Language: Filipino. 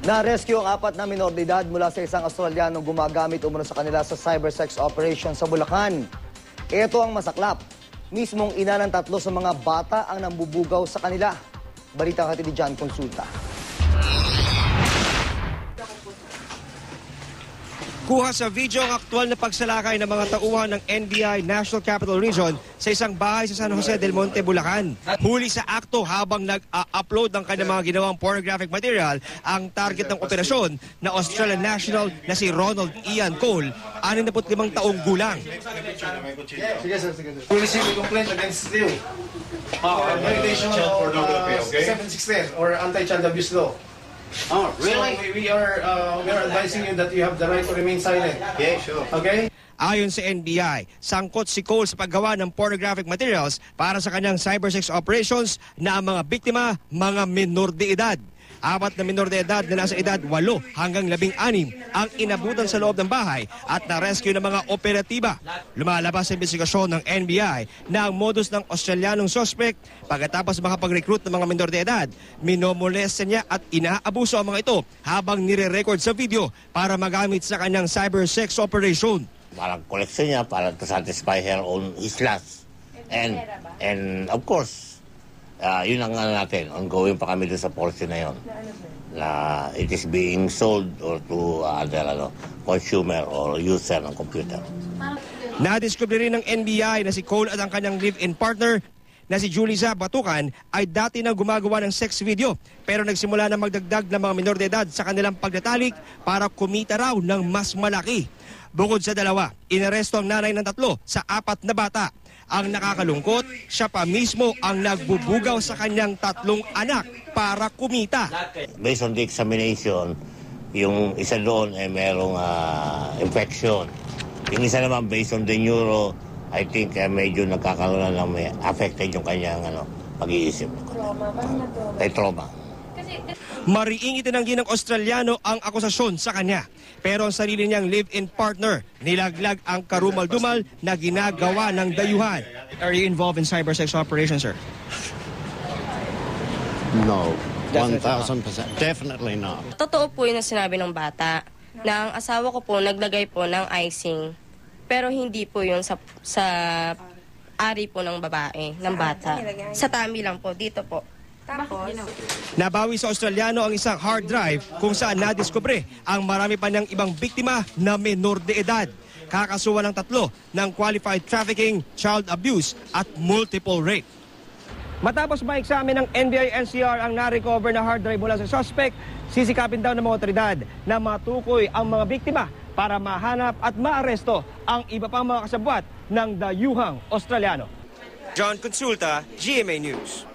Na-rescue ang 4 na minor de edad mula sa isang Australianong gumagamit umano sa kanila sa cybersex operation sa Bulacan. Ito ang masaklap. Mismong ina ng 3 sa mga bata ang nambubugaw sa kanila. Balita hatid ni John Consulta. Kuha sa video ang aktual na pagsalakay ng mga tauhan ng NBI National Capital Region sa isang bahay sa San Jose del Monte, Bulacan. Huli sa akto habang nag-upload ng kanyang mga ginawang pornographic material ang target ng operasyon na Australian national na si Ronald Ian Cole, 65 taong gulang. Sige, sir. We receive a complaint against you. Violation of 716 or anti-child abuse law. Oh, really? So we are advising you that you have the right to remain silent. Yeah, sure. Okay? Ayon sa NBI, sangkot si Cole sa paggawa ng pornographic materials para sa kanyang cybersex operations na ang mga biktima, mga minor de edad. 4 na minor de edad na nasa edad 8 hanggang 16 ang inabutan sa loob ng bahay at na-rescue ng mga operatiba. Lumalabas sa investigasyon ng NBI na ang modus ng Australianong suspect pagkatapos makapag-recruit ng mga minor de edad, minomolesta niya at inaabuso ang mga ito habang nire-record sa video para magamit sa kanyang cybersex operation. Parang collection niya para to satisfy her own lust. And of course, yun ang natin, ongoing pa kami doon sa portion na yun. Na it is being sold or to other consumer or user ng computer. Nadiskubre rin ng NBI na si Cole at ang kanyang live-in partner na si Julissa Batukan ay dati na gumagawa ng sex video pero nagsimula na magdagdag ng mga minor de edad sa kanilang pagtatalik para kumita raw ng mas malaki. Bukod sa dalawa, inaresto ang nanay ng 3 sa 4 na bata. Ang nakakalungkot, siya pa mismo ang nagbubugaw sa kanyang 3 anak para kumita. Based on the examination, yung isa doon ay merong infection. Yung isa naman based on the neuro, I think medyo nagkakaroon na may affected yung kanyang pag-iisip. May trauma. Mariing itinanggi ng Australiano ang akusasyon sa kanya. Pero ang sarili niyang live-in partner, nilaglag ang karumal-dumal na ginagawa ng dayuhan. Are you involved in cybersex operations, sir? No, 1,000%. Definitely not. Totoo po yun ang sinabi ng bata na ang asawa ko po naglagay po ng icing. Pero hindi po yun sa ari po ng babae, ng bata. Sa tummy lang po, dito po. Tapos, nabawi sa Australiano ang isang hard drive kung saan nadiskubre ang marami pa niyang ibang biktima na menor de edad. Kakasuhan ng 3 ng qualified trafficking, child abuse at multiple rape. Matapos ma-examine ng NBI-NCR ang na-recover na hard drive mula sa suspect, sisikapin daw ng mga otoridad na matukoy ang mga biktima para mahanap at maaresto ang iba pang mga kasabwat ng dayuhang Australiano. John Consulta, GMA News.